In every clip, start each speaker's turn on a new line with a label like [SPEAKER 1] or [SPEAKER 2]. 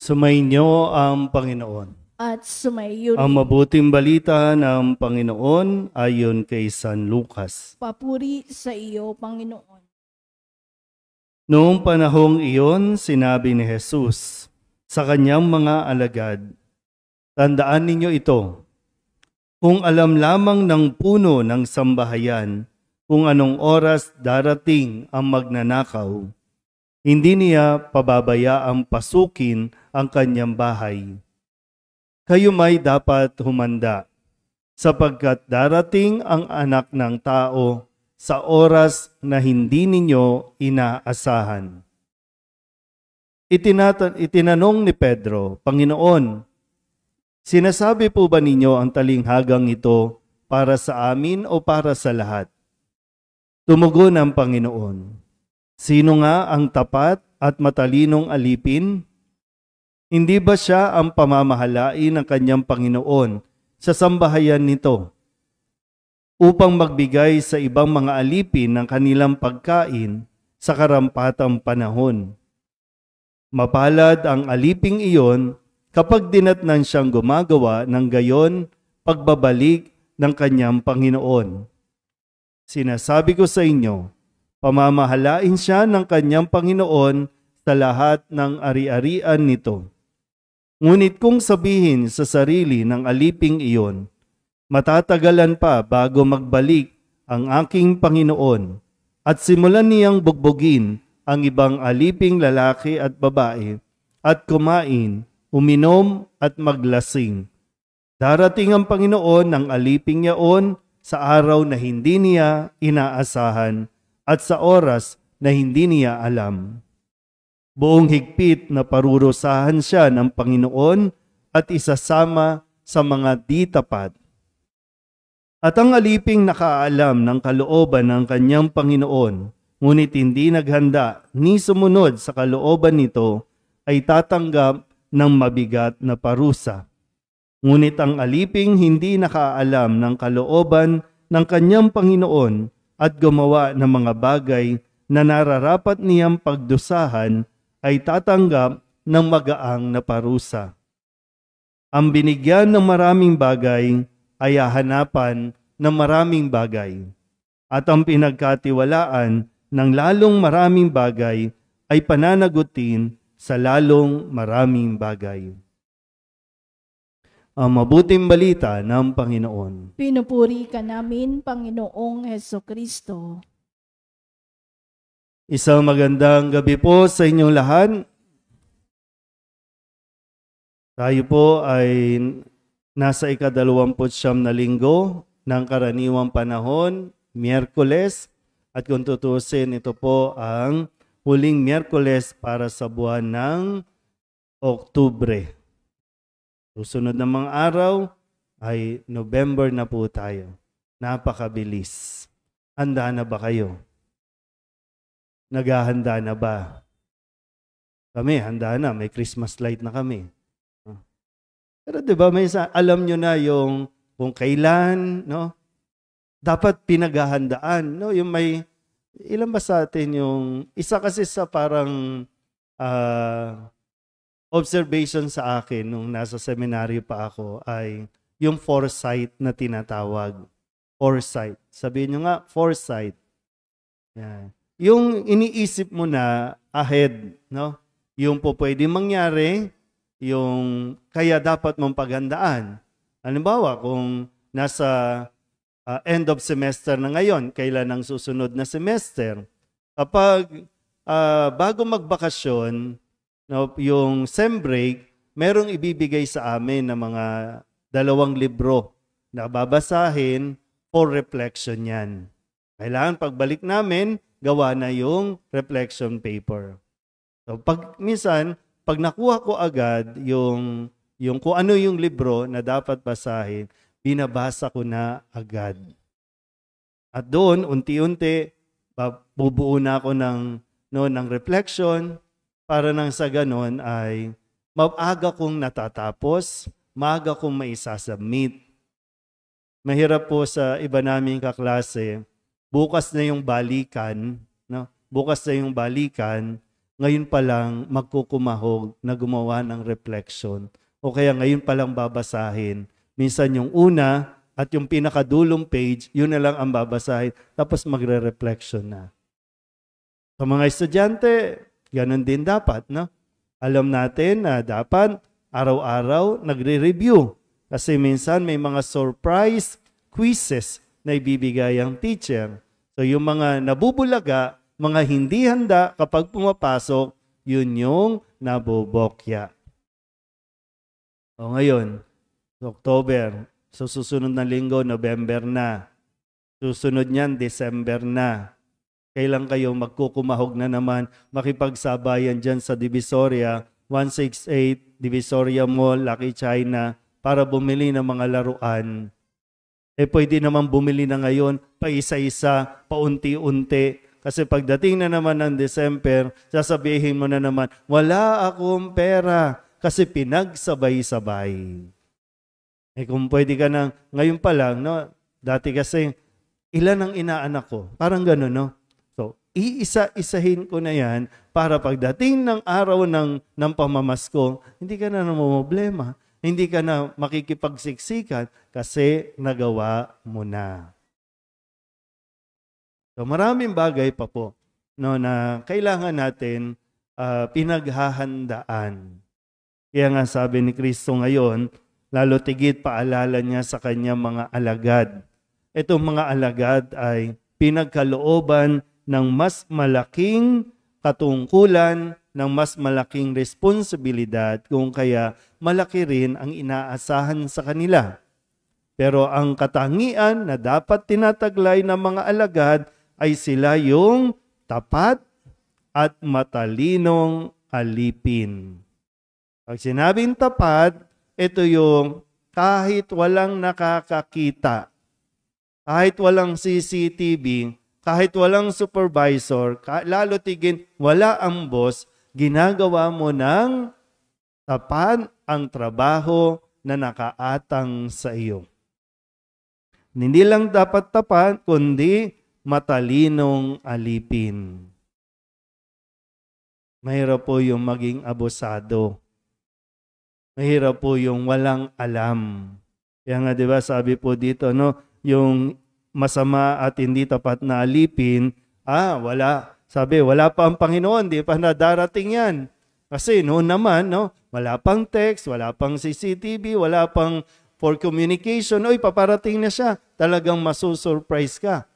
[SPEAKER 1] Sumainyo ang Panginoon.
[SPEAKER 2] At sumayo
[SPEAKER 1] Ang
[SPEAKER 2] rin.
[SPEAKER 1] mabuting balita ng Panginoon ayon kay San Lucas.
[SPEAKER 2] Papuri sa iyo, Panginoon.
[SPEAKER 1] Noong panahong iyon, sinabi ni Jesus sa kanyang mga alagad, "Tandaan ninyo ito, kung alam lamang ng puno ng sambahayan kung anong oras darating ang magnanakaw, hindi niya pababayaang pasukin ang kanyang bahay. Kayo may dapat humanda, sapagkat darating ang Anak ng Tao sa oras na hindi ninyo inaasahan." Itinanong ni Pedro, "Panginoon, sinasabi po ba ninyo ang talinghagang ito para sa amin o para sa lahat?" Tumugon ang Panginoon, "Sino nga ang tapat at matalinong alipin? Hindi ba siya ang pamamahalain ng kanyang Panginoon sa sambahayan nito upang magbigay sa ibang mga alipin ng kanilang pagkain sa karampatang panahon? Mapalad ang aliping iyon kapag dinatnan siyang gumagawa ng gayon pagbabalik ng kanyang Panginoon. Sinasabi ko sa inyo, pamamahalain siya ng kanyang Panginoon sa lahat ng ari-arian nito. Ngunit kung sabihin sa sarili ng aliping iyon, matatagalan pa bago magbalik ang aking Panginoon, at simulan niyang bugbugin ang ibang aliping lalaki at babae, at kumain, uminom at maglasing, darating ang Panginoon ng aliping yaon sa araw na hindi niya inaasahan at sa oras na hindi niya alam. Buong higpit na parurusahan siya ng Panginoon at isasama sa mga di tapat. At ang aliping nakaalam ng kalooban ng kanyang Panginoon, ngunit hindi naghanda ni sumunod sa kalooban nito, ay tatanggap ng mabigat na parusa. Ngunit ang aliping hindi nakaalam ng kalooban ng kanyang Panginoon at gumawa ng mga bagay na nararapat niyang pagdusahan, ay tatanggap ng magaang na parusa. Ang binigyan ng maraming bagay ay hahanapan ng maraming bagay, at ang pinagkatiwalaan ng lalong maraming bagay ay pananagutin sa lalong maraming bagay. Ang mabuting balita ng Panginoon.
[SPEAKER 2] Pinupuri ka namin, Panginoong Hesukristo.
[SPEAKER 1] Isang magandang gabi po sa inyong lahat. Tayo po ay nasa ika-29 na linggo ng karaniwang panahon, Miyerkules, at kung tutusin, ito po ang huling Miyerkules para sa buwan ng Oktubre. Susunod na mga araw ay November na po tayo. Napakabilis. Handa na ba kayo? Naghahanda na ba? Kami, handa na. May Christmas light na kami. Pero diba, alam nyo na yung kung kailan, no? Dapat pinaghahandaan, no? Yung may, ilan ba sa atin yung, isa kasi sa parang observation sa akin nung nasa seminaryo pa ako ay yung foresight na tinatawag. Foresight. Sabihin nyo nga, foresight. Yan. Yung iniisip mo na ahead, no? Yung po pwede mangyari, yung kaya dapat mong paghandaan. Halimbawa, kung nasa end of semester na ngayon, kailan ang susunod na semester? Kapag bago magbakasyon, no, yung sem break, merong ibibigay sa amin na mga 2 libro na babasahin for reflection yan. Kailangan pagbalik namin, gawa na yung reflection paper. So minsan, pag nakuha ko agad yung kung ano yung libro na dapat basahin, binabasa ko na agad. At doon, unti-unti, bubuo na ako ng reflection para nang sa ganon ay maaga kong natatapos, maaga kong maisasubmit. Mahirap po sa iba naming kaklase, bukas na yung balikan, no? Bukas na yung balikan, ngayon pa lang magkukumahog na gumawa ng reflection. O kaya ngayon pa lang babasahin. Minsan yung una at yung pinakadulong page, yun na lang ang babasahin. Tapos magre-reflection na. Sa mga estudyante, ganun din dapat, no? Alam natin na dapat araw-araw nagre-review. Kasi minsan may mga surprise quizzes na ibibigay ang teacher. So yung mga nabubulaga, mga hindi handa kapag pumapasok, yun yung nabobokya. O ngayon, October. So susunod na linggo, November na. Susunod niyan, December na. Kailan kayo magkukumahog na naman makipagsabayan dyan sa Divisoria, 168 Divisoria Mall, Lucky China, para bumili ng mga laruan. Pwede naman bumili na ngayon, pa isa-isa, paunti-unti. Kasi pagdating na naman ng December, sasabihin mo na naman, wala akong pera kasi pinagsabay-sabay. Kung pwede ka na, ngayon pa lang, no? Dati kasi, ilan ang inaanak ko? Parang gano'n, no? Iisa-isahin ko na yan para pagdating ng araw ng pamamasko, hindi ka na namumblema. Hindi ka na makikipagsiksikan kasi nagawa mo na. So maraming bagay pa po, no, na kailangan natin pinaghahandaan. Kaya nga sabi ni Kristo ngayon, lalo tigit paalala niya sa kanyang mga alagad. Itong mga alagad ay pinagkalooban ng mas malaking katungkulan, ng mas malaking responsibilidad, kung kaya malaki rin ang inaasahan sa kanila. Pero ang katangian na dapat tinataglay ng mga alagad ay sila yung tapat at matalinong alipin. Pag sinabing tapat, ito yung kahit walang nakakakita, kahit walang CCTV, kahit walang supervisor, lalo tigin, wala ang boss, ginagawa mo ng tapat ang trabaho na nakaatang sa iyo. Hindi lang dapat tapat, kundi matalinong alipin. Mahirap po yung maging abusado. Mahirap po yung walang alam. Kaya nga, di ba, sabi po dito, no, yung masama at hindi tapat na alipin, wala. Sabi, wala pa ang Panginoon, di pa nadarating yan. Kasi noon naman, no, wala pang text, wala pang CCTV, wala pang for communication. Oy, paparating na siya. Talagang masusurprise ka.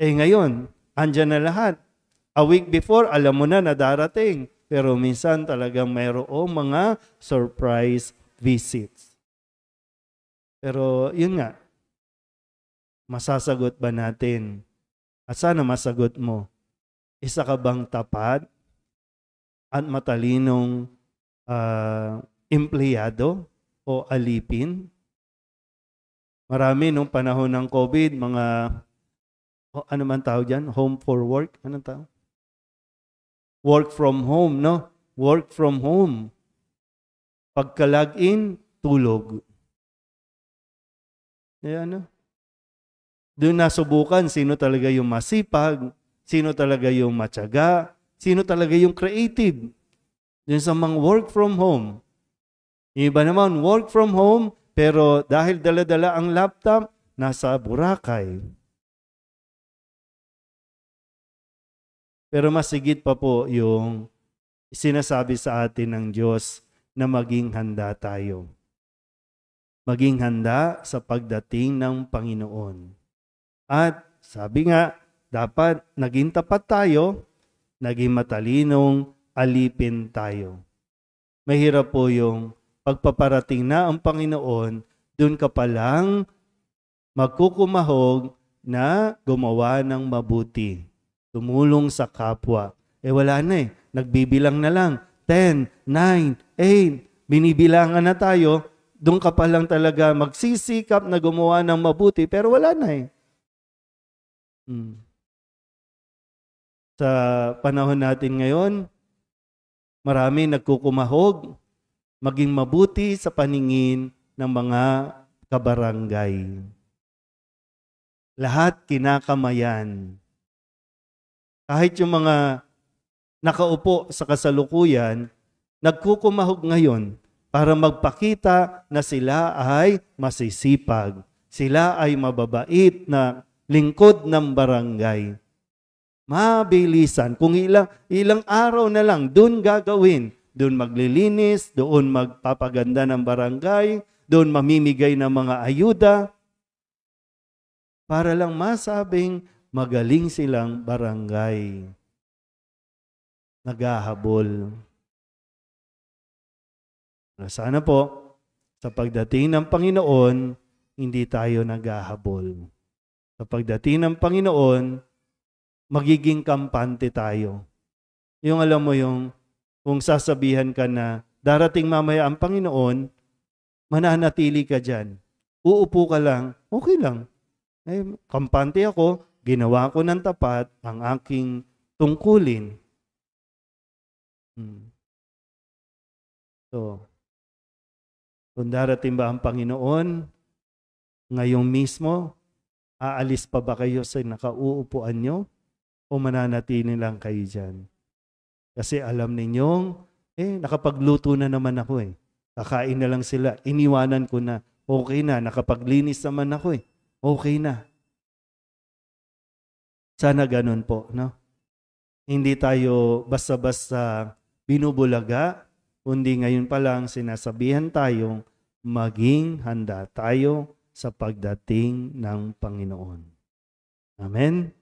[SPEAKER 1] Ngayon, andyan na lahat. A week before, alam mo na darating. Pero minsan talagang mayroong mga surprise visits. Pero yun nga, masasagot ba natin? At sana masagot mo, isa ka bang tapat at matalinong empleyado o alipin? Marami nung panahon ng COVID, mga, ano man tawag dyan? Home for work? Anong tawag? Work from home, no? Work from home. Pagka-log-in, tulog. Ano? Doon nasubukan sino talaga yung masipag, sino talaga yung matyaga, sino talaga yung creative. Doon sa mga work from home. Yung iba naman, work from home, pero dahil dala-dala ang laptop, nasa Boracay. Pero mas higit pa po yung sinasabi sa atin ng Diyos na maging handa tayo. Maging handa sa pagdating ng Panginoon. At sabi nga, dapat naging tapat tayo, naging matalinong alipin tayo. Mahirap po yung pagpaparating na ang Panginoon, dun ka palang magkukumahog na gumawa ng mabuti. Tumulong sa kapwa. Wala na Nagbibilang na lang. 10, 9, 8. Binibilangan na tayo. Doon ka pa lang talaga magsisikap na gumawa ng mabuti. Pero wala na Sa panahon natin ngayon, marami nagkukumahog, maging mabuti sa paningin ng mga kabarangay. Lahat kinakamayan. Kahit yung mga nakaupo sa kasalukuyan, nagkukumahog ngayon para magpakita na sila ay masisipag. Sila ay mababait na lingkod ng barangay. Mabilisan. Kung ilang araw na lang, doon gagawin. Doon maglilinis, doon magpapaganda ng barangay, doon mamimigay ng mga ayuda, para lang masabing magaling silang barangay. Naghahabol. Sana po, sa pagdating ng Panginoon, hindi tayo naghahabol. Sa pagdating ng Panginoon, magiging kampante tayo. Yung alam mo yung, kung sasabihan ka na, darating mamaya ang Panginoon, mananatili ka dyan. Uupo ka lang, okay lang. Kampante ako, ginawa ko ng tapat ang aking tungkulin. So, kung darating ba ang Panginoon, ngayong mismo, aalis pa ba kayo sa nakauupuan nyo? O mananatili lang kayo dyan? Kasi alam ninyong, nakapagluto na naman ako eh. Kakain na lang sila. Iniwanan ko na. Okay na. Nakapaglinis naman ako eh. Okay na. Sana ganun po, no? Hindi tayo basta-basta binubulaga, kundi ngayon pa lang sinasabihan tayong maging handa tayo sa pagdating ng Panginoon. Amen?